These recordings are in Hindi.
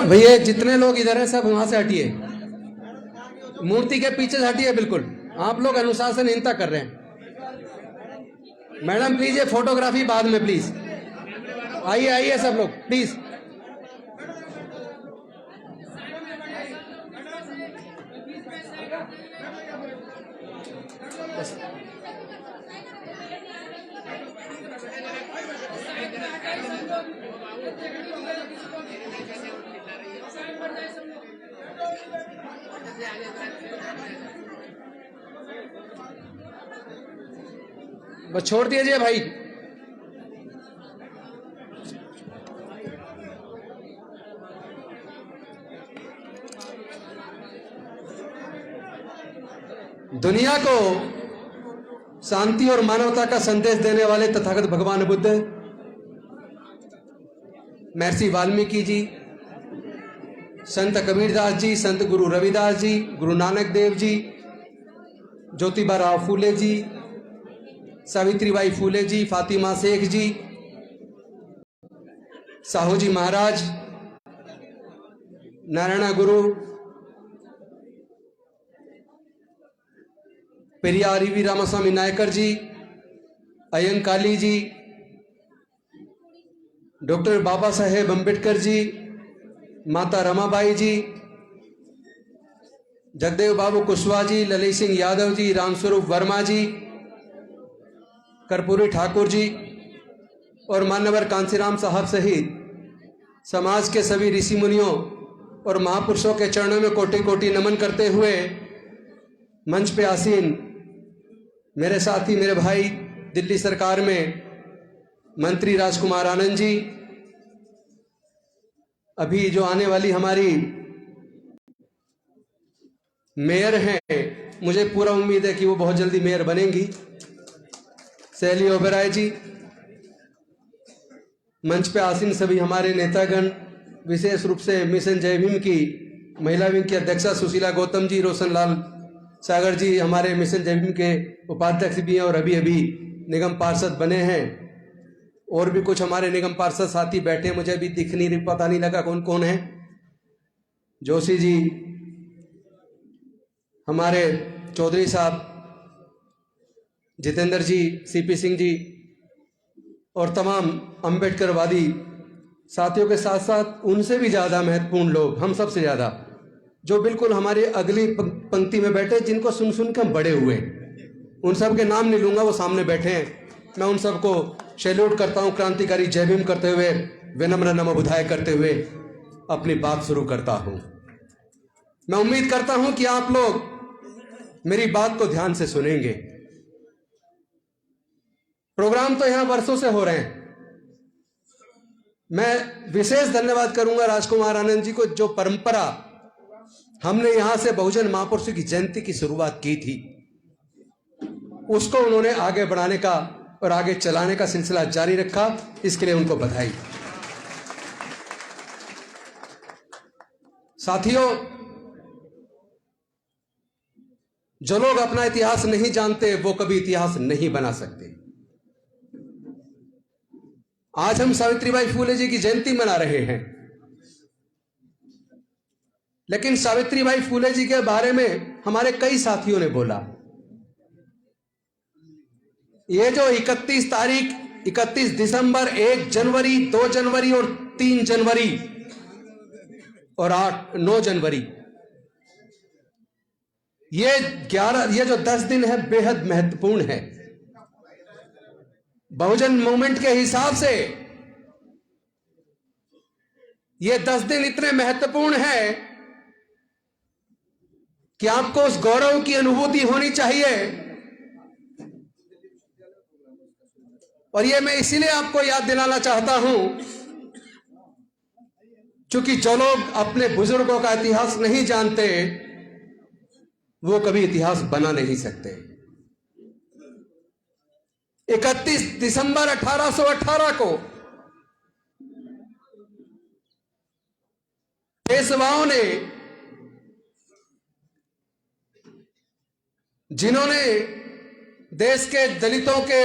भैया जितने लोग इधर हैं सब वहां से हटिए, मूर्ति के पीछे से हटिए। बिल्कुल आप लोग अनुशासनहीनता कर रहे हैं। मैडम प्लीज ये फोटोग्राफी बाद में प्लीज। आइए आइए सब लोग प्लीज। बस छोड़ दीजिए भाई। दुनिया को शांति और मानवता का संदेश देने वाले तथागत भगवान बुद्ध, महर्षि वाल्मीकि जी, संत कबीरदास जी, संत गुरु रविदास जी, गुरु नानक देव जी, ज्योतिबा राव फूले जी, सावित्रीबाई फूले जी, फातिमा शेख जी, साहू जी महाराज, नारायण गुरु, पेरियार वी रामास्वामी नायकर जी, अयंकाली जी, डॉक्टर बाबा साहेब अम्बेडकर जी, माता रमाबाई जी, जगदेव बाबू कुशवाहा जी, ललित सिंह यादव जी, रामस्वरूप वर्मा जी, कर्पूरी ठाकुर जी और मान्यवर कांसीराम साहब सहित समाज के सभी ऋषि मुनियों और महापुरुषों के चरणों में कोटि कोटि नमन करते हुए मंच पे आसीन मेरे साथी, मेरे भाई, दिल्ली सरकार में मंत्री राजकुमार आनंद जी, अभी जो आने वाली हमारी मेयर हैं, मुझे पूरा उम्मीद है कि वो बहुत जल्दी मेयर बनेंगी, शैली ओबेराय जी, मंच पे आसीन सभी हमारे नेतागण, विशेष रूप से मिशन जय भीम की महिला विंग की अध्यक्षा सुशीला गौतम जी, रोशनलाल सागर जी हमारे मिशन जय भीम के उपाध्यक्ष भी हैं और अभी अभी निगम पार्षद बने हैं, और भी कुछ हमारे निगम पार्षद साथी बैठे हैं, मुझे अभी दिख नहीं, पता नहीं लगा कौन कौन है। जोशी जी, हमारे चौधरी साहब, जितेंद्र जी, सीपी सिंह जी और तमाम अंबेडकरवादी साथियों के साथ साथ उनसे भी ज्यादा महत्वपूर्ण लोग, हम सबसे ज्यादा, जो बिल्कुल हमारी अगली पंक्ति में बैठे, जिनको सुन सुन के हम बड़े हुए, उन सब के नाम नहीं लूंगा, वो सामने बैठे हैं। मैं उन सबको सैल्यूट करता हूं, क्रांतिकारी जय भीम करते हुए, विनम्र नमो बुधाय करते हुए अपनी बात शुरू करता हूं। मैं उम्मीद करता हूं कि आप लोग मेरी बात को ध्यान से सुनेंगे। प्रोग्राम तो यहां वर्षों से हो रहे हैं। मैं विशेष धन्यवाद करूंगा राजकुमार आनंद जी को, जो परंपरा हमने यहां से बहुजन महापुरुषों की जयंती की शुरुआत की थी, उसको उन्होंने आगे बढ़ाने का और आगे चलाने का सिलसिला जारी रखा, इसके लिए उनको बधाई। साथियों, जो लोग अपना इतिहास नहीं जानते वो कभी इतिहास नहीं बना सकते। आज हम सावित्रीबाई फूले जी की जयंती मना रहे हैं, लेकिन सावित्रीबाई फूले जी के बारे में हमारे कई साथियों ने बोला। ये जो 31 तारीख, 31 दिसंबर, 1 जनवरी, 2 जनवरी और 3 जनवरी और 9 जनवरी, ये जो 10 दिन है बेहद महत्वपूर्ण है। बहुजन मूवमेंट के हिसाब से ये 10 दिन इतने महत्वपूर्ण है कि आपको उस गौरव की अनुभूति होनी चाहिए। और ये मैं इसीलिए आपको याद दिलाना चाहता हूं, क्योंकि जो लोग अपने बुजुर्गों का इतिहास नहीं जानते वो कभी इतिहास बना नहीं सकते। 31 दिसंबर 1818 को पेशवाओं ने, जिन्होंने देश के दलितों के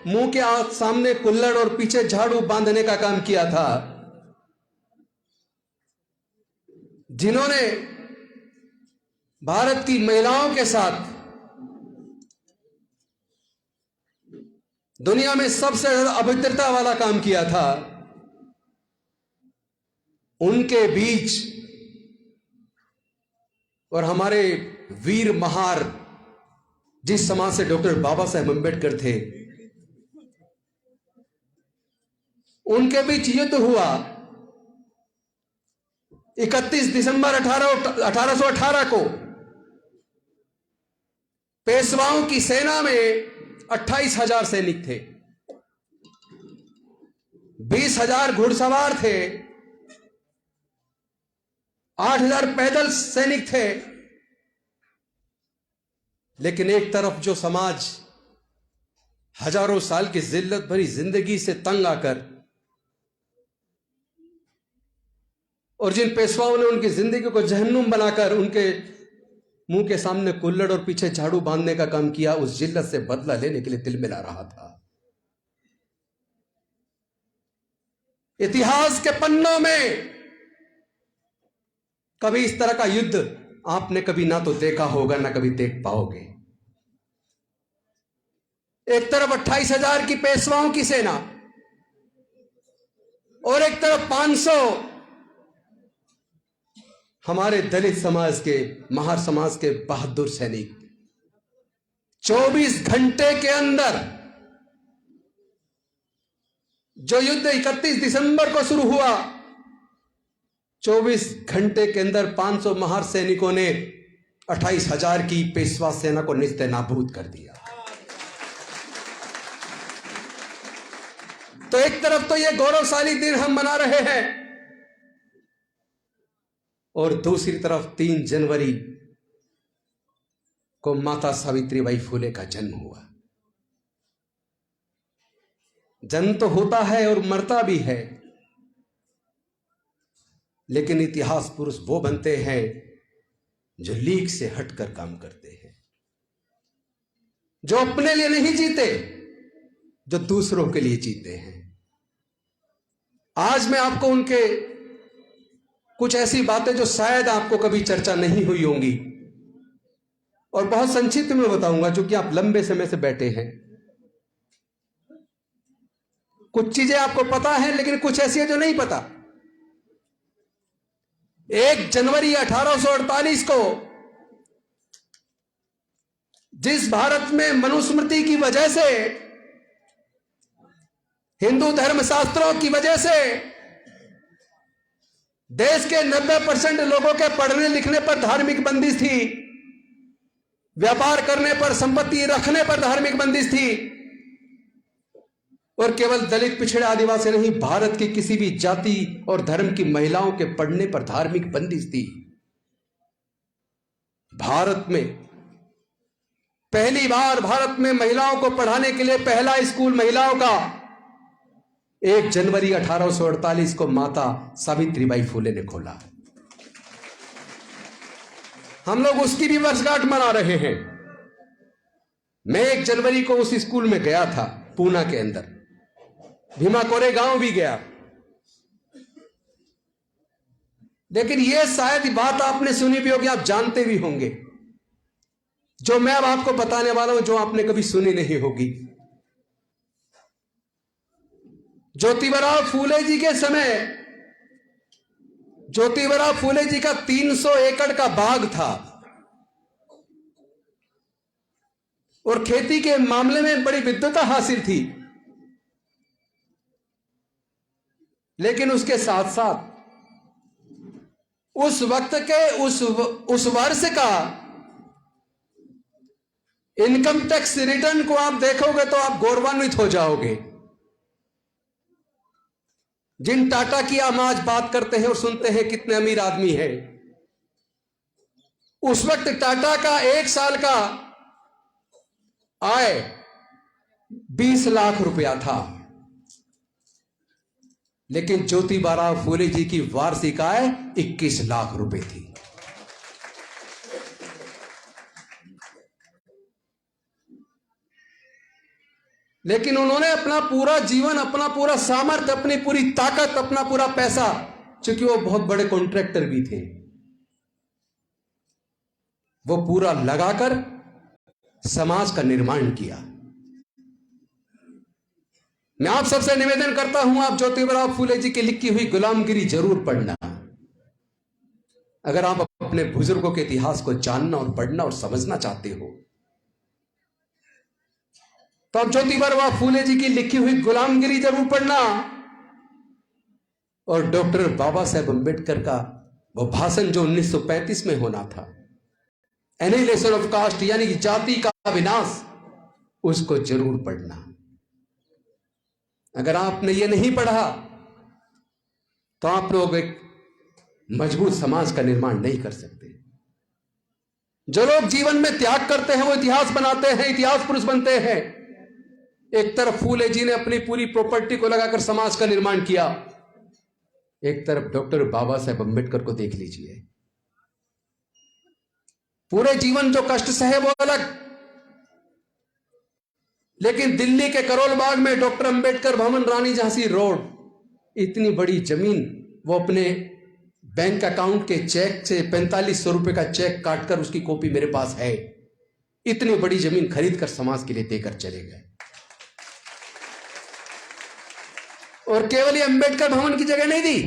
मुंह के सामने कुल्हड़ और पीछे झाड़ू बांधने का काम किया था, जिन्होंने भारत की महिलाओं के साथ दुनिया में सबसे ज्यादा अभद्रता वाला काम किया था, उनके बीच और हमारे वीर महार जिस समाज से डॉक्टर बाबा साहेब अम्बेडकर थे, उनके बीच युद्ध हुआ 31 दिसंबर 1818 को। पेशवाओं की सेना में 28,000 सैनिक थे, 20,000 घुड़सवार थे, 8,000 पैदल सैनिक थे। लेकिन एक तरफ जो समाज हजारों साल की जिल्लत भरी जिंदगी से तंग आकर और जिन पेशवाओं ने उनकी जिंदगी को जहन्नुम बनाकर उनके मुंह के सामने कुल्लड़ और पीछे झाड़ू बांधने का काम किया, उस जिल्लत से बदला लेने के लिए दिल मिला रहा था। इतिहास के पन्नों में कभी इस तरह का युद्ध आपने कभी ना तो देखा होगा ना कभी देख पाओगे। एक तरफ 28,000 की पेशवाओं की सेना और एक तरफ 500 हमारे दलित समाज के, महार समाज के बहादुर सैनिक। 24 घंटे के अंदर जो युद्ध 31 दिसंबर को शुरू हुआ, 24 घंटे के अंदर 500 महार सैनिकों ने 28,000 की पेशवा सेना को निस्ते नाबूद कर दिया। तो एक तरफ तो ये गौरवशाली दिन हम मना रहे हैं और दूसरी तरफ 3 जनवरी को माता सावित्रीबाई फुले का जन्म हुआ। जन्म तो होता है और मरता भी है, लेकिन इतिहास पुरुष वो बनते हैं जो लीक से हटकर काम करते हैं, जो अपने लिए नहीं जीते, जो दूसरों के लिए जीते हैं। आज मैं आपको उनके कुछ ऐसी बातें जो शायद आपको कभी चर्चा नहीं हुई होंगी और बहुत संक्षिप्त में बताऊंगा, क्योंकि आप लंबे समय से बैठे हैं। कुछ चीजें आपको पता है, लेकिन कुछ ऐसी है जो नहीं पता। 1 जनवरी 1848 को जिस भारत में मनुस्मृति की वजह से, हिंदू धर्मशास्त्रों की वजह से देश के 90% लोगों के पढ़ने लिखने पर धार्मिक बंदिश थी, व्यापार करने पर, संपत्ति रखने पर धार्मिक बंदिश थी, और केवल दलित, पिछड़े, आदिवासी नहीं, भारत की किसी भी जाति और धर्म की महिलाओं के पढ़ने पर धार्मिक बंदिश थी। भारत में पहली बार भारत में महिलाओं को पढ़ाने के लिए पहला स्कूल महिलाओं का 1 जनवरी 1848 को माता सावित्रीबाई फुले ने खोला। हम लोग उसकी भी वर्षगांठ मना रहे हैं। मैं 1 जनवरी को उस स्कूल में गया था, पूना के अंदर, भीमा कोरे गांव भी गया। लेकिन यह शायद बात आपने सुनी भी होगी, आप जानते भी होंगे, जो मैं अब आपको बताने वाला हूं, जो आपने कभी सुनी नहीं होगी। ज्योतिबा फूले जी के समय, ज्योतिबा फूले जी का 300 एकड़ का बाग था और खेती के मामले में बड़ी विद्वता हासिल थी। लेकिन उसके साथ साथ उस वक्त के उस वर्ष का इनकम टैक्स रिटर्न को आप देखोगे तो आप गौरवान्वित हो जाओगे। जिन टाटा की हम आज बात करते हैं और सुनते हैं कितने अमीर आदमी है, उस वक्त टाटा का 1 साल का आय 20 लाख रुपया था, लेकिन ज्योतिबा फूले जी की वार्षिक आय 21 लाख रुपए थी। लेकिन उन्होंने अपना पूरा जीवन, अपना पूरा सामर्थ्य, अपनी पूरी ताकत, अपना पूरा पैसा, क्योंकि वो बहुत बड़े कॉन्ट्रैक्टर भी थे, वो पूरा लगाकर समाज का निर्माण किया। मैं आप सबसे निवेदन करता हूं, आप ज्योतिबा फूले जी की लिखी हुई गुलामगिरी जरूर पढ़ना। अगर आप अपने बुजुर्गों के इतिहास को जानना और पढ़ना और समझना चाहते हो तो आप ज्योतिबा फूले जी की लिखी हुई गुलामगिरी जरूर पढ़ना। और डॉक्टर बाबा साहेब अम्बेडकर का वो भाषण जो 1935 में होना था, एनिहिलेशन ऑफ कास्ट, यानी कि जाति का विनाश, उसको जरूर पढ़ना। अगर आपने ये नहीं पढ़ा तो आप लोग एक मजबूत समाज का निर्माण नहीं कर सकते। जो लोग जीवन में त्याग करते हैं वो इतिहास बनाते हैं, इतिहास पुरुष बनते हैं। एक तरफ फूले जी ने अपनी पूरी प्रॉपर्टी को लगाकर समाज का निर्माण किया, एक तरफ डॉक्टर बाबा साहेब अम्बेडकर को देख लीजिए, पूरे जीवन जो कष्ट सहे वो अलग, लेकिन दिल्ली के करोल बाग में डॉक्टर अंबेडकर भवन, रानी झांसी रोड, इतनी बड़ी जमीन वो अपने बैंक अकाउंट के चेक से 4500 रुपए का चेक काटकर, उसकी कॉपी मेरे पास है, इतनी बड़ी जमीन खरीद कर समाज के लिए देकर चले गए। और केवल ये अंबेडकर भवन की जगह नहीं दी,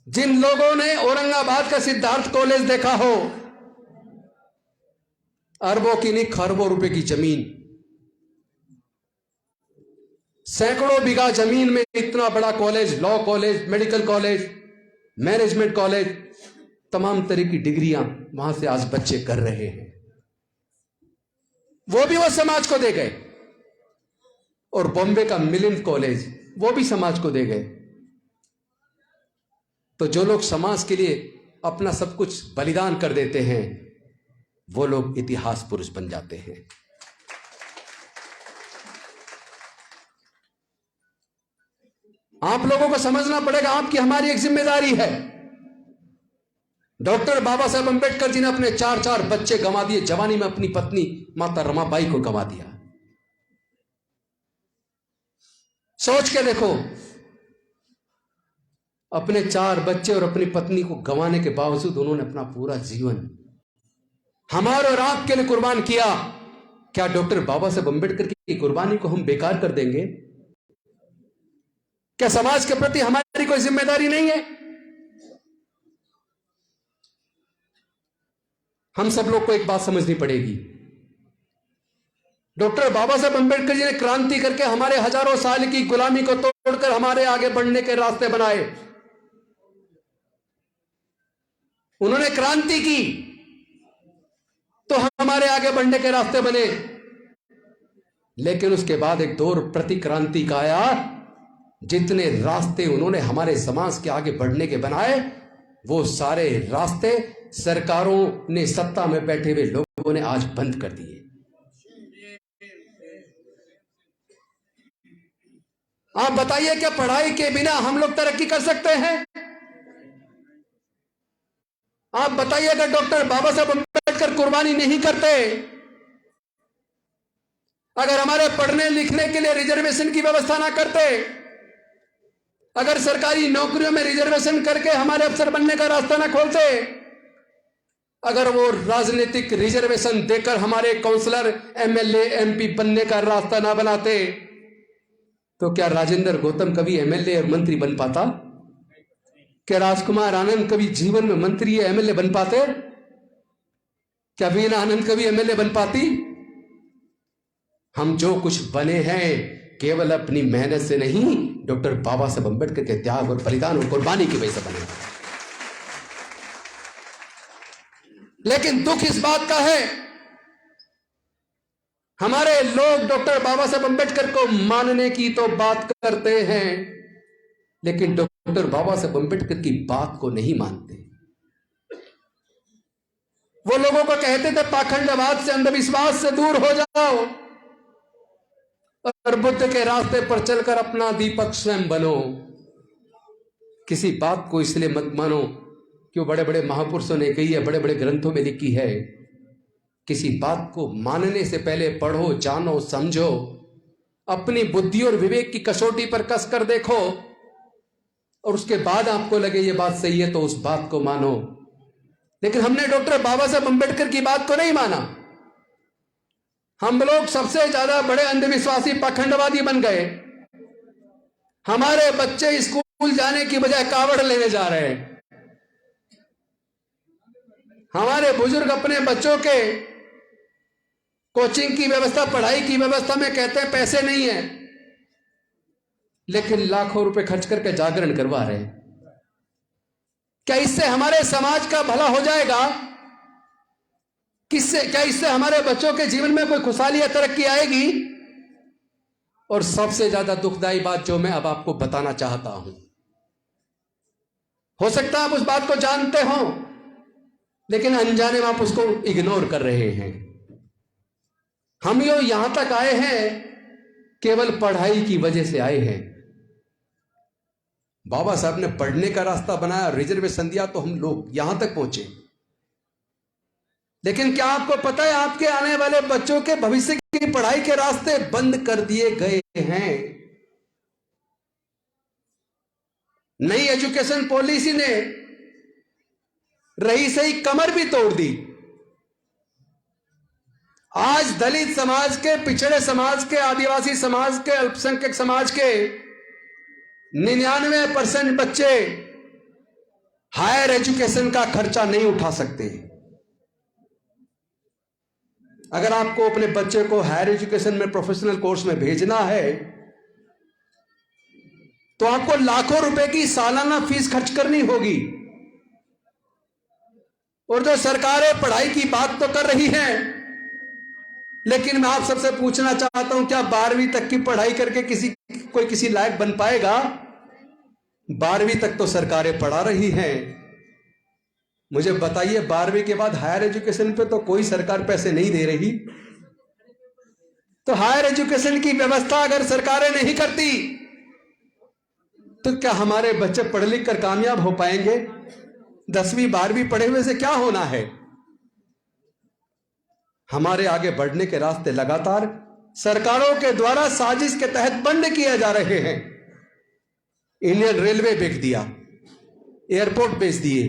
जिन लोगों ने औरंगाबाद का सिद्धार्थ कॉलेज देखा हो, अरबों की नहीं खरबों रुपए की जमीन, सैकड़ों बीघा जमीन में इतना बड़ा college, law college, medical college, management college, तमाम तरह की डिग्रियां वहां से आज बच्चे कर रहे हैं, वो भी वो समाज को दे गए। और बॉम्बे का मिलिंद कॉलेज, वो भी समाज को दे गए। तो जो लोग समाज के लिए अपना सब कुछ बलिदान कर देते हैं वो लोग इतिहास पुरुष बन जाते हैं। आप लोगों को समझना पड़ेगा, आपकी हमारी एक जिम्मेदारी है। डॉक्टर बाबा साहेब अम्बेडकर जी ने अपने 4 बच्चे गंवा दिए, जवानी में अपनी पत्नी माता रमाबाई को गंवा दिया। सोच के देखो, अपने 4 बच्चे और अपनी पत्नी को गंवाने के बावजूद उन्होंने अपना पूरा जीवन हमारे और आपके लिए कुर्बान किया। क्या डॉक्टर बाबा साहेब अम्बेडकर की कुर्बानी को हम बेकार कर देंगे? क्या समाज के प्रति हमारी कोई जिम्मेदारी नहीं है? हम सब लोग को एक बात समझनी पड़ेगी, डॉक्टर बाबा साहेब अम्बेडकर जी ने क्रांति करके हमारे हजारों साल की गुलामी को तोड़कर हमारे आगे बढ़ने के रास्ते बनाए। उन्होंने क्रांति की तो हमारे आगे बढ़ने के रास्ते बने, लेकिन उसके बाद एक दौर प्रतिक्रांति का आया। जितने रास्ते उन्होंने हमारे समाज के आगे बढ़ने के बनाए, वो सारे रास्ते सरकारों ने, सत्ता में बैठे हुए लोगों ने आज बंद कर दिए। आप बताइए, क्या पढ़ाई के बिना हम लोग तरक्की कर सकते हैं? आप बताइए, अगर डॉक्टर बाबा साहब अम्बेडकर कुर्बानी नहीं करते, अगर हमारे पढ़ने लिखने के लिए रिजर्वेशन की व्यवस्था ना करते, अगर सरकारी नौकरियों में रिजर्वेशन करके हमारे अफसर बनने का रास्ता ना खोलते, अगर वो राजनीतिक रिजर्वेशन देकर हमारे काउंसलर, एमएलए, एमपी बनने का रास्ता ना बनाते, तो क्या राजेंद्र गौतम कभी एमएलए और मंत्री बन पाता? क्या राजकुमार आनंद कभी जीवन में मंत्री या एमएलए बन पाते? क्या वीणा आनंद कभी एमएलए बन पाती? हम जो कुछ बने हैं केवल अपनी मेहनत से नहीं, डॉक्टर बाबा साहब अम्बेडकर के त्याग और बलिदान और कुर्बानी की वजह से बने। लेकिन दुख इस बात का है, हमारे लोग डॉक्टर बाबा साहब अम्बेडकर को मानने की तो बात करते हैं, लेकिन डॉक्टर बाबा साहब अम्बेडकर की बात को नहीं मानते। वो लोगों को कहते थे पाखंडवाद से, अंधविश्वास से दूर हो जाओ और बुद्ध के रास्ते पर चलकर अपना दीपक स्वयं बनो। किसी बात को इसलिए मत मानो क्यों बड़े बड़े महापुरुषों ने कही है, बड़े बड़े ग्रंथों में लिखी है। किसी बात को मानने से पहले पढ़ो, जानो, समझो, अपनी बुद्धि और विवेक की कसौटी पर कस कर देखो, और उसके बाद आपको लगे ये बात सही है तो उस बात को मानो। लेकिन हमने डॉक्टर बाबा साहब अंबेडकर की बात को नहीं माना। हम लोग सबसे ज्यादा बड़े अंधविश्वासी पाखंडवादी बन गए। हमारे बच्चे स्कूल जाने की बजाय कावड़ लेने जा रहे हैं। हमारे बुजुर्ग अपने बच्चों के कोचिंग की व्यवस्था, पढ़ाई की व्यवस्था में कहते हैं पैसे नहीं है, लेकिन लाखों रुपए खर्च करके जागरण करवा रहे हैं। क्या इससे हमारे समाज का भला हो जाएगा? क्या इससे हमारे बच्चों के जीवन में कोई खुशहाली या तरक्की आएगी? और सबसे ज्यादा दुखदाई बात जो मैं अब आपको बताना चाहता हूं, हो सकता है आप उस बात को जानते हो, लेकिन अनजाने में आप उसको इग्नोर कर रहे हैं। हम यहां तक आए हैं केवल पढ़ाई की वजह से आए हैं। बाबा साहब ने पढ़ने का रास्ता बनाया, रिजर्वेशन दिया, तो हम लोग यहां तक पहुंचे। लेकिन क्या आपको पता है आपके आने वाले बच्चों के भविष्य की पढ़ाई के रास्ते बंद कर दिए गए हैं। नई एजुकेशन पॉलिसी ने रही सही कमर भी तोड़ दी। आज दलित समाज के, पिछड़े समाज के, आदिवासी समाज के, अल्पसंख्यक समाज के 99% बच्चे हायर एजुकेशन का खर्चा नहीं उठा सकते। अगर आपको अपने बच्चे को हायर एजुकेशन में, प्रोफेशनल कोर्स में भेजना है, तो आपको लाखों रुपए की सालाना फीस खर्च करनी होगी। और जो सरकारें पढ़ाई की बात तो कर रही हैं, लेकिन मैं आप सबसे पूछना चाहता हूं, क्या 12वीं तक की पढ़ाई करके कोई किसी लायक बन पाएगा? 12वीं तक तो सरकारें पढ़ा रही हैं। मुझे बताइए, 12वीं के बाद हायर एजुकेशन पे तो कोई सरकार पैसे नहीं दे रही। तो हायर एजुकेशन की व्यवस्था अगर सरकारें नहीं करती, तो क्या हमारे बच्चे पढ़ लिख कर कामयाब हो पाएंगे? 10वीं 12वीं पढ़े हुए से क्या होना है? हमारे आगे बढ़ने के रास्ते लगातार सरकारों के द्वारा साजिश के तहत बंद किए जा रहे हैं। इंडियन रेलवे बेच दिया, एयरपोर्ट बेच दिए,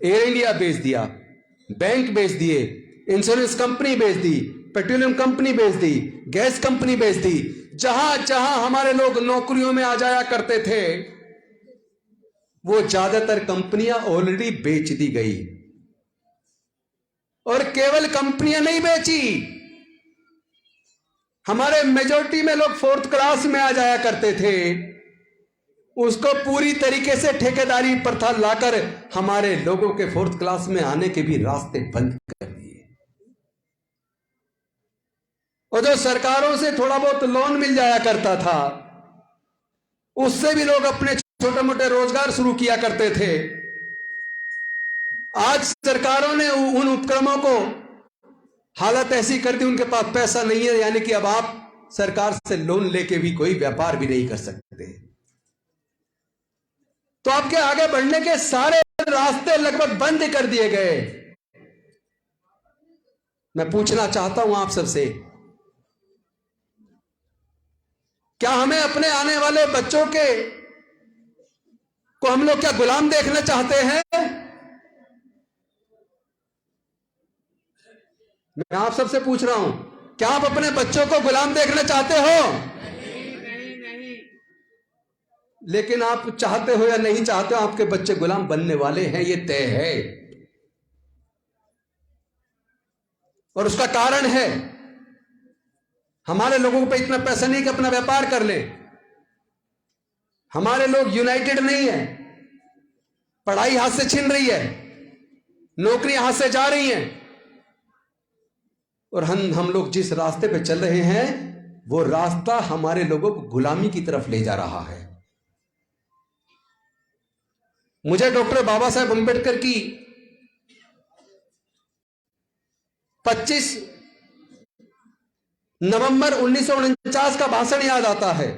एयर इंडिया बेच दिया, बैंक बेच दिए, इंश्योरेंस कंपनी बेच दी, पेट्रोलियम कंपनी बेच दी, गैस कंपनी बेच दी। जहां जहां हमारे लोग नौकरियों में आ जाया करते थे, वो ज्यादातर कंपनियां ऑलरेडी बेच दी गई। और केवल कंपनियां नहीं बेची, हमारे मेजॉरिटी में लोग 4th क्लास में आ जाया करते थे, उसको पूरी तरीके से ठेकेदारी प्रथा लाकर हमारे लोगों के 4th क्लास में आने के भी रास्ते बंद कर दिए। और जो सरकारों से थोड़ा बहुत लोन मिल जाया करता था, उससे भी लोग अपने छोटे मोटे रोजगार शुरू किया करते थे। आज सरकारों ने उन उपक्रमों को हालत ऐसी कर दी, उनके पास पैसा नहीं है, यानी कि अब आप सरकार से लोन लेके भी कोई व्यापार भी नहीं कर सकते। तो आपके आगे बढ़ने के सारे रास्ते लगभग बंद कर दिए गए। मैं पूछना चाहता हूं आप सबसे, क्या हमें अपने आने वाले बच्चों को हम लोग क्या गुलाम देखना चाहते हैं? मैं आप सबसे पूछ रहा हूं, क्या आप अपने बच्चों को गुलाम देखना चाहते हो? नहीं। लेकिन आप चाहते हो या नहीं चाहते हो, आपके बच्चे गुलाम बनने वाले हैं, ये तय है। और उसका कारण है, हमारे लोगों पे इतना पैसा नहीं कि अपना व्यापार कर ले। हमारे लोग यूनाइटेड नहीं है। पढ़ाई हाथ से छिन रही है, नौकरियां हाथ से जा रही हैं, और हम लोग जिस रास्ते पे चल रहे हैं, वो रास्ता हमारे लोगों को गुलामी की तरफ ले जा रहा है। मुझे डॉक्टर बाबा साहेब अंबेडकर की 25 नवंबर 1949 का भाषण याद आता है।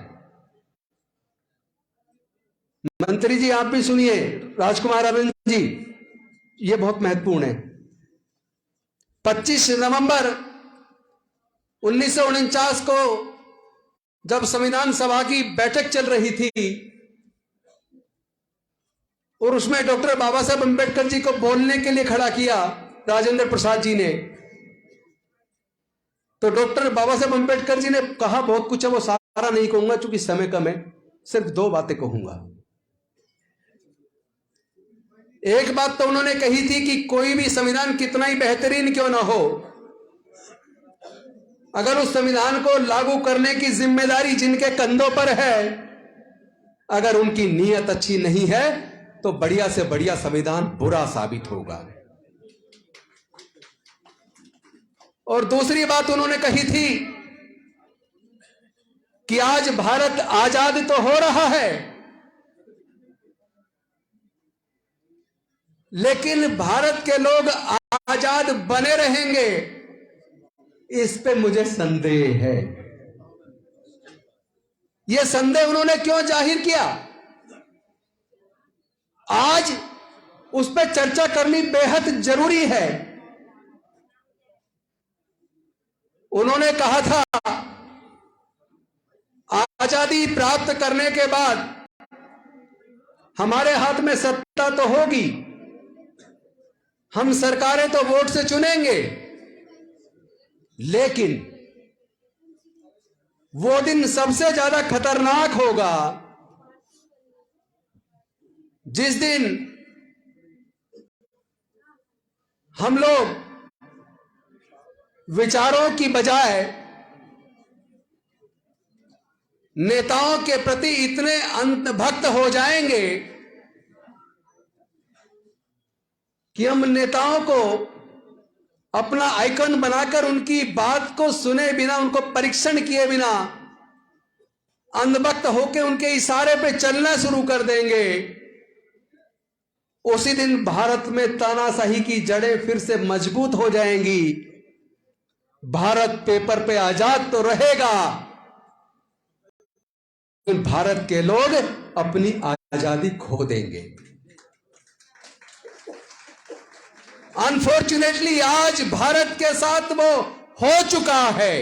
मंत्री जी आप भी सुनिए, राजकुमार आनंद जी, ये बहुत महत्वपूर्ण है। 25 नवंबर 1949 को जब संविधान सभा की बैठक चल रही थी, और उसमें डॉक्टर बाबा साहब अंबेडकर जी को बोलने के लिए खड़ा किया राजेंद्र प्रसाद जी ने। तो डॉक्टर बाबा साहब अंबेडकर जी ने कहा बहुत कुछ है, वो सारा नहीं कहूंगा क्योंकि समय कम है, सिर्फ 2 बातें कहूंगा। एक बात तो उन्होंने कही थी कि कोई भी संविधान कितना ही बेहतरीन क्यों ना हो, अगर उस संविधान को लागू करने की जिम्मेदारी जिनके कंधों पर है, अगर उनकी नीयत अच्छी नहीं है तो बढ़िया से बढ़िया संविधान बुरा साबित होगा। और दूसरी बात उन्होंने कही थी कि आज भारत आजाद तो हो रहा है, लेकिन भारत के लोग आजाद बने रहेंगे, इस पे मुझे संदेह है। यह संदेह उन्होंने क्यों जाहिर किया, आज उस पर चर्चा करनी बेहद जरूरी है। उन्होंने कहा था आजादी प्राप्त करने के बाद हमारे हाथ में सत्ता तो होगी, हम सरकारें तो वोट से चुनेंगे, लेकिन वो दिन सबसे ज्यादा खतरनाक होगा जिस दिन हम लोग विचारों की बजाय नेताओं के प्रति इतने अंतभक्त हो जाएंगे कि हम नेताओं को अपना आइकन बनाकर उनकी बात को सुने बिना, उनको परीक्षण किए बिना अंधभक्त होकर उनके इशारे पे चलना शुरू कर देंगे। उसी दिन भारत में तानाशाही की जड़ें फिर से मजबूत हो जाएंगी। भारत पेपर पे आजाद तो रहेगा, लेकिन भारत के लोग अपनी आजादी खो देंगे। अनफॉर्चुनेटली आज भारत के साथ वो हो चुका है।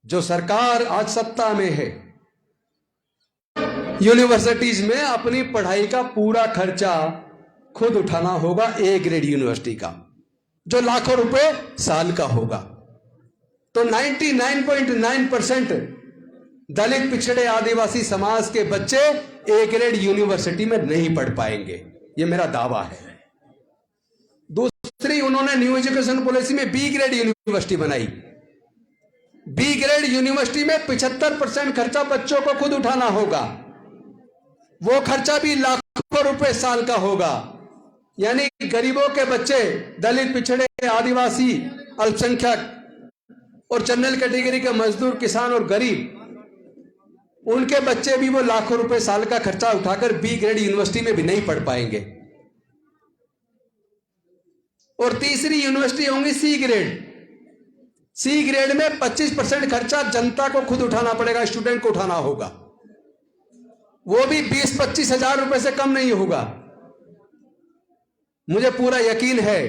जो सरकार आज सत्ता में है, यूनिवर्सिटीज में अपनी पढ़ाई का पूरा खर्चा खुद उठाना होगा, ए ग्रेड यूनिवर्सिटी का, जो लाखों रुपए साल का होगा। तो 99.9% दलित, पिछड़े, आदिवासी समाज के बच्चे ए ग्रेड यूनिवर्सिटी में नहीं पढ़ पाएंगे, ये मेरा दावा है। दूसरी, उन्होंने न्यू एजुकेशन पॉलिसी में बी ग्रेड यूनिवर्सिटी बनाई। बी ग्रेड यूनिवर्सिटी में 75% खर्चा बच्चों को खुद उठाना होगा, वो खर्चा भी लाखों रुपए साल का होगा। यानी गरीबों के बच्चे, दलित, पिछड़े, आदिवासी, अल्पसंख्यक और जनरल कैटेगरी के मजदूर, किसान और गरीब, उनके बच्चे भी वो लाखों रुपए साल का खर्चा उठाकर बी ग्रेड यूनिवर्सिटी में भी नहीं पढ़ पाएंगे। और तीसरी यूनिवर्सिटी होंगी सी ग्रेड। सी ग्रेड में 25% खर्चा जनता को खुद उठाना पड़ेगा, स्टूडेंट को उठाना होगा, वो भी 20-25 हजार रुपए से कम नहीं होगा। मुझे पूरा यकीन है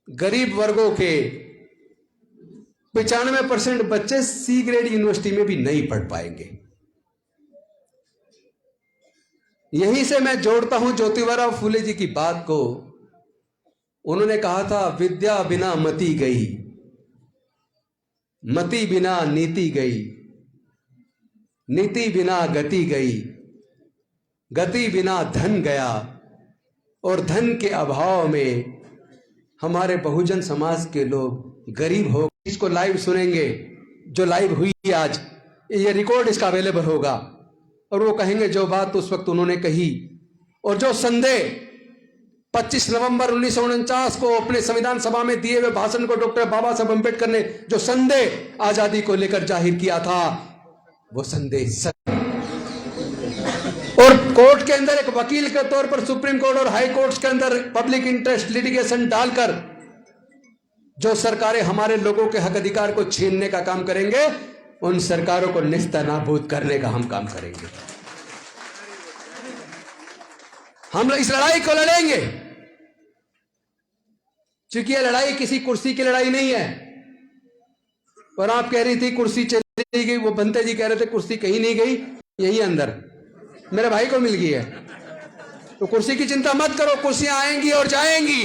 गरीब वर्गों के 95% बच्चे सी ग्रेड यूनिवर्सिटी में भी नहीं पढ़ पाएंगे। यहीं से मैं जोड़ता हूं ज्योतिबा फूले जी की बात को। उन्होंने कहा था, विद्या बिना मति गई, मति बिना नीति गई, नीति बिना गति गई, गति बिना धन गया, और धन के अभाव में हमारे बहुजन समाज के लोग गरीब हो। इसको लाइव सुनेंगे, जो लाइव हुई आज, ये रिकॉर्ड इसका अवेलेबल होगा, और वो कहेंगे जो बात उस वक्त उन्होंने कही। और जो संदेह 25 नवंबर 1949 को अपने संविधान सभा में दिए हुए भाषण को डॉक्टर बाबा साहब अंबेडकर ने जो संदेह आजादी को लेकर जाहिर किया था, वो संदेह और कोर्ट के अंदर एक वकील के तौर पर सुप्रीम कोर्ट और हाई कोर्ट के अंदर पब्लिक इंटरेस्ट लिटिगेशन डालकर जो सरकारें हमारे लोगों के हक अधिकार को छीनने का काम करेंगे, उन सरकारों को निस्तानाबूद करने का हम काम करेंगे। हम लोग इस लड़ाई को लड़ेंगे, क्योंकि यह लड़ाई किसी कुर्सी की लड़ाई नहीं है। और आप कह रही थी कुर्सी चली नहीं गई। वो बंते जी कह रहे थे कुर्सी कहीं नहीं गई, यही अंदर मेरे भाई को मिल गई है। तो कुर्सी की चिंता मत करो, कुर्सियां आएंगी और जाएंगी।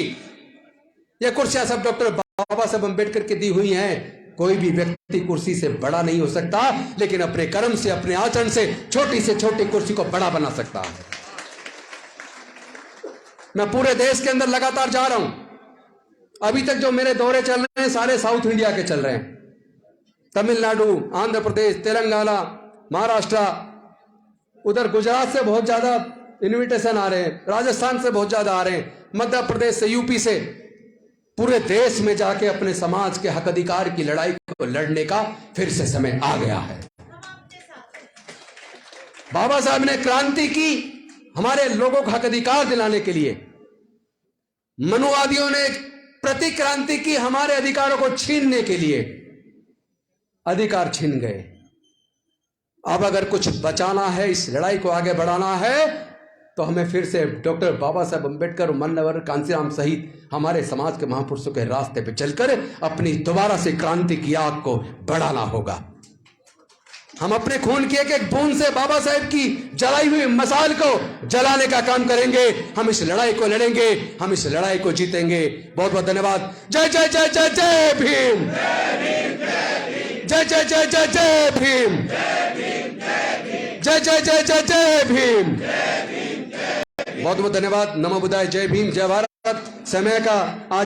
ये कुर्सियां सब डॉक्टर बाबा साहब अम्बेडकर की दी हुई हैं। कोई भी व्यक्ति कुर्सी से बड़ा नहीं हो सकता, लेकिन अपने कर्म से, अपने आचरण से छोटी कुर्सी को बड़ा बना सकता है। मैं पूरे देश के अंदर लगातार जा रहा हूं। अभी तक जो मेरे दौरे चल रहे हैं सारे साउथ इंडिया के चल रहे हैं। तमिलनाडु, आंध्र प्रदेश, तेलंगाना, महाराष्ट्र, उधर गुजरात से बहुत ज्यादा इन्विटेशन आ रहे हैं, राजस्थान से बहुत ज्यादा आ रहे हैं, मध्य प्रदेश से, यूपी से। पूरे देश में जाके अपने समाज के हक अधिकार की लड़ाई को लड़ने का फिर से समय आ गया है। बाबा साहब ने क्रांति की हमारे लोगों को हक अधिकार दिलाने के लिए। मनुवादियों ने प्रति क्रांति की हमारे अधिकारों को छीनने के लिए। अधिकार छीन गए। अब अगर कुछ बचाना है, इस लड़ाई को आगे बढ़ाना है, तो हमें फिर से डॉक्टर बाबा साहब अम्बेडकर, मान्यवर कांसीराम सहित हमारे समाज के महापुरुषों के रास्ते पे चलकर अपनी दोबारा से क्रांति की आग को बढ़ाना होगा। हम अपने खून की एक एक बूंद से बाबा साहब की जलाई हुई मसाल को जलाने का काम करेंगे। हम इस लड़ाई को लड़ेंगे, हम इस लड़ाई को जीतेंगे। बहुत बहुत धन्यवाद। जय जय जय जय जय भीम। जय जय जय जय जय भीम। जय जय जय जय जय भीम। बहुत बहुत धन्यवाद। नमो बुद्धाय। जय भीम, जय भारत। समय का आज